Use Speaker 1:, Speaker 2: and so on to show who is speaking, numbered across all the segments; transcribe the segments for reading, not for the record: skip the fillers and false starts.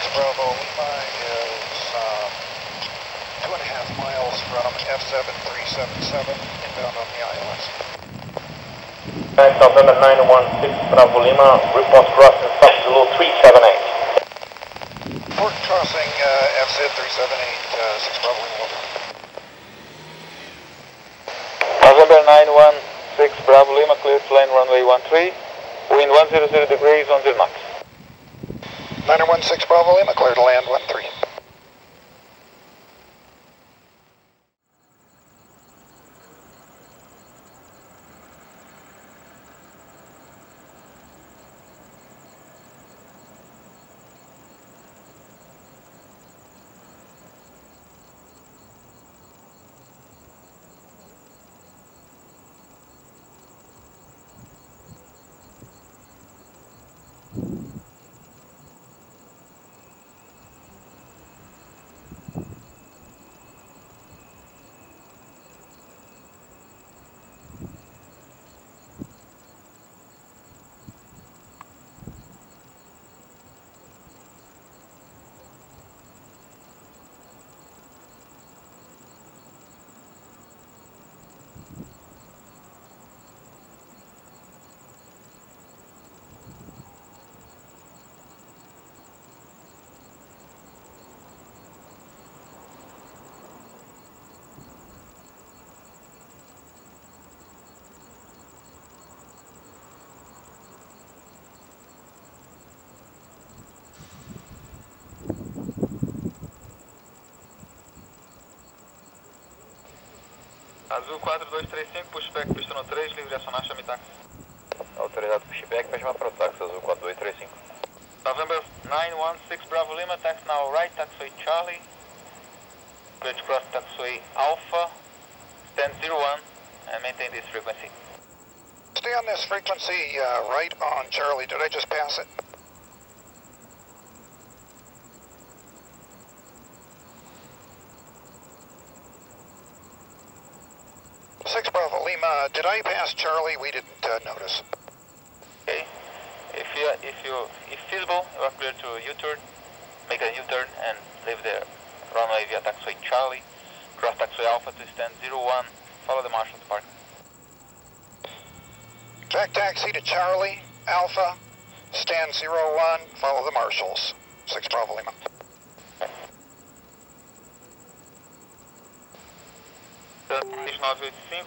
Speaker 1: Bravo Lima is 2.5 miles from F7377 inbound on the ILS.
Speaker 2: November 916 Bravo Lima, report crossing Fox Zulu 378.
Speaker 1: Port crossing FZ378, 6 Bravo Lima.
Speaker 3: November 916 Bravo Lima, clear to land runway 13, wind 100 degrees, 10 knots.
Speaker 1: 916 Bravo Lima, clear to land 13.
Speaker 3: Azul 4235, pushback, pista no 3, livre acionar, chame táxi. Autorizado pushback, pede chamar para o táxi, Azul 4235. November 916 Bravo Lima, taxi now right, taxiway Charlie. Clear to cross taxiway Alpha, stand 01, and maintain this frequency.
Speaker 1: Stay on this frequency right on Charlie. Did I just pass it? Bravo Lima, did I pass Charlie? We didn't notice.
Speaker 3: Okay. If feasible, you are clear to U-turn. Make a U-turn and leave the runway via taxiway Charlie. Cross taxiway Alpha to stand 01. Follow the marshal to park.
Speaker 1: Track taxi to Charlie, Alpha, stand 01. Follow the marshals. 6 Bravo Lima.
Speaker 3: Transition 985,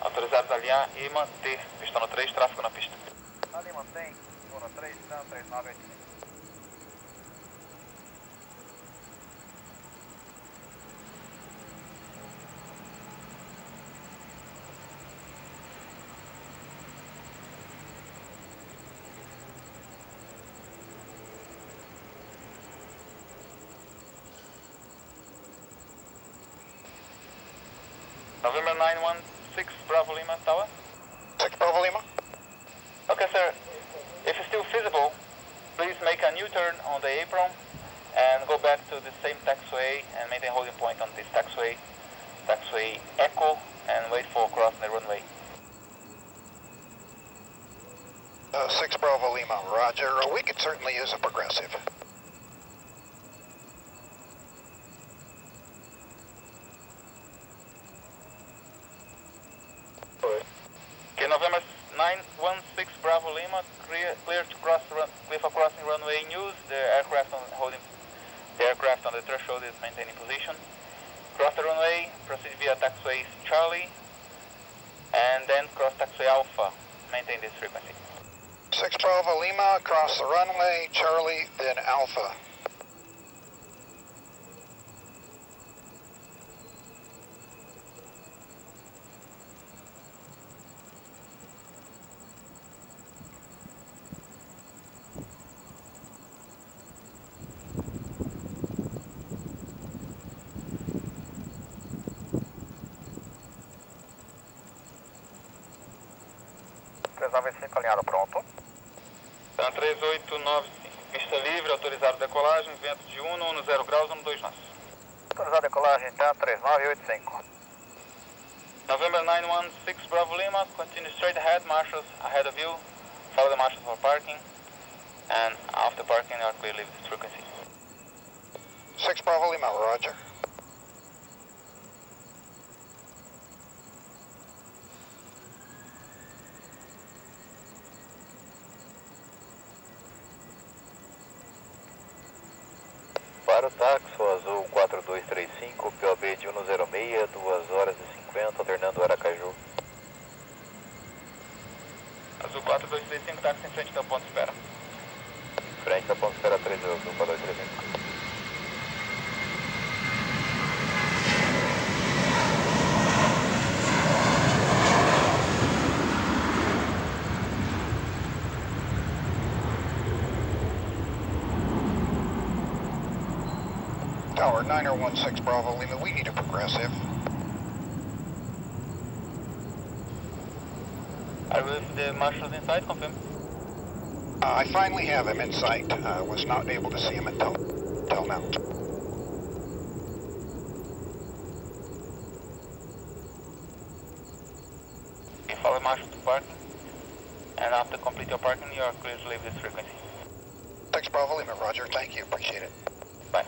Speaker 3: autorizados a alinhar e manter pista no 3, tráfego na pista.
Speaker 4: Ali mantém, zona 3, 3985.
Speaker 3: November 916 Bravo Lima, Tower.
Speaker 1: 6 Bravo Lima.
Speaker 3: Okay, sir. If it's still feasible, please make a U-turn on the apron and go back to the same taxiway and maintain holding point on this taxiway, taxiway Echo, and wait for crossing the runway.
Speaker 1: 6 Bravo Lima, roger. We could certainly use a progressive.
Speaker 3: Okay, November 916 Bravo Lima, clear to cross with a crossing runway news. The aircraft on the threshold is maintaining position. Cross the runway, proceed via taxiway Charlie, and then cross taxiway Alpha. Maintain this frequency.
Speaker 1: 6 Bravo Lima, cross the runway, Charlie, then Alpha.
Speaker 4: Alinhado pronto.
Speaker 3: Tá 389, pista livre, autorizado decolagem, vento de 10 graus, 12 knots.
Speaker 4: Autorizado decolagem, tá 3985.
Speaker 3: November 916 Bravo Lima, continue straight ahead, marshals ahead of you. Follow the marshals for parking, and after parking you are clear, leave this frequency.
Speaker 1: 6 Bravo Lima, roger.
Speaker 5: Para o táxi, o azul 4235, POB de 106, 2 horas e 50, alternando Aracaju.
Speaker 3: Azul 4235, táxi em frente da ponte espera.
Speaker 5: Em frente à ponte espera 3, azul 4235.
Speaker 1: Tower 9016 Bravo Lima, we need a progressive.
Speaker 3: Are we with the marshals inside? Confirm.
Speaker 1: I finally have him in sight. Was not able to see him until now.
Speaker 3: Okay, follow marshal to parking. And after complete your parking, you are clear to leave this frequency.
Speaker 1: 6 Bravo Lima, roger. Thank you. Appreciate it.
Speaker 3: Bye.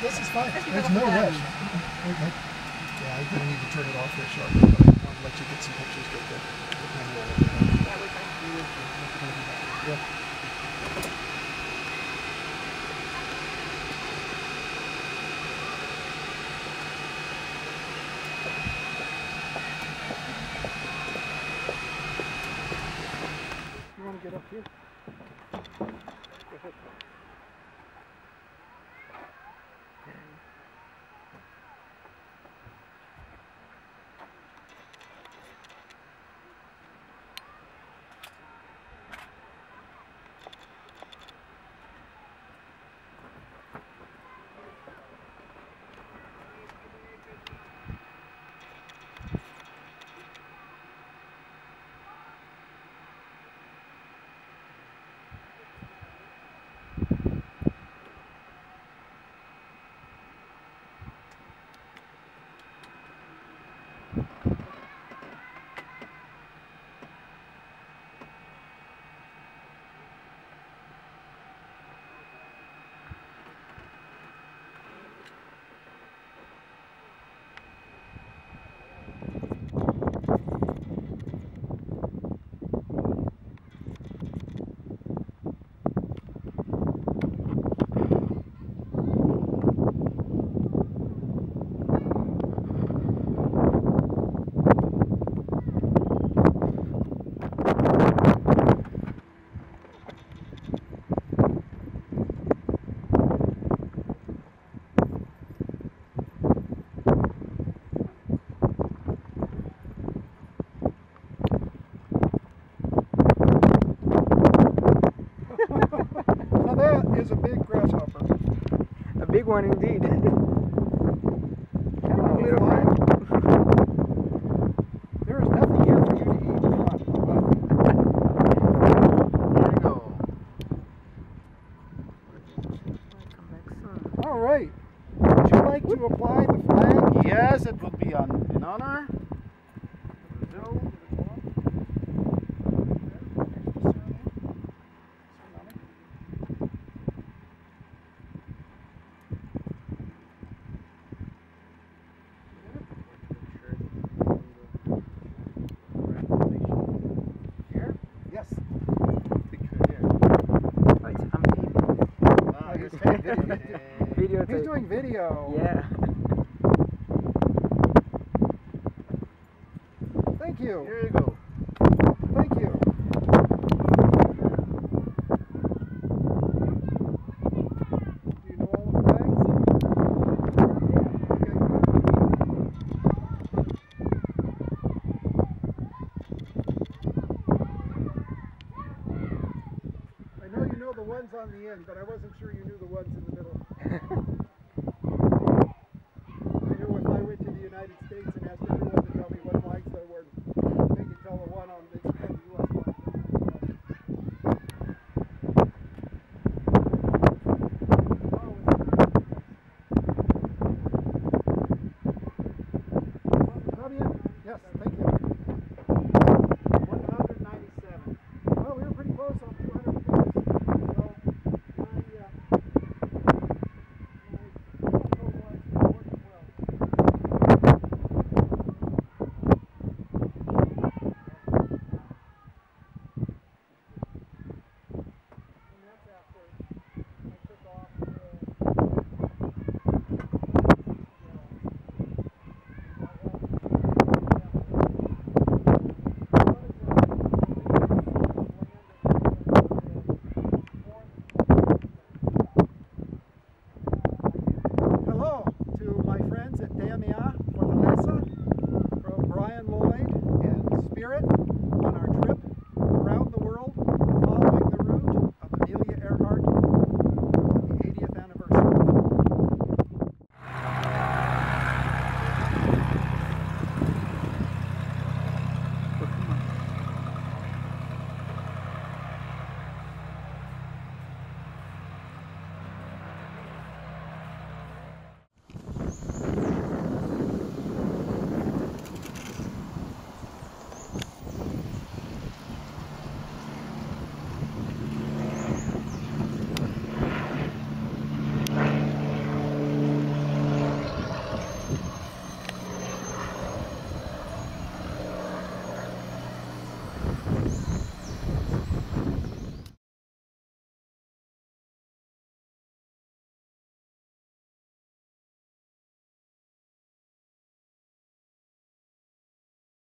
Speaker 6: This is fine. There's no rush. Yeah, I'm going to need to turn it off there shortly, but I want to let you get some pictures with the manual. Yeah. You want to get up here? Go ahead. Now that is a big grasshopper.
Speaker 7: A big one indeed.
Speaker 6: Come on, little friend. There is nothing here for you to eat. Come on. There you go. All right. Would you like to apply the flag?
Speaker 4: Yes, it would be an honor.
Speaker 6: He's doing video.
Speaker 7: Yeah.
Speaker 6: Thank you.
Speaker 4: Here you go.
Speaker 6: Thank you. Do you know all the flags? I know you know the ones on the end, but I wasn't sure you knew the ones in the middle. I knew if I went to the United States and asked everyone to tell me what flags they were, they could tell the one on the U.S. flag. Come in. Yes, thank you.
Speaker 4: 197.
Speaker 6: Well, we were pretty close on 200 meters. So, hello to my friends at DMA Fortaleza, from Brian Lloyd and Spirit.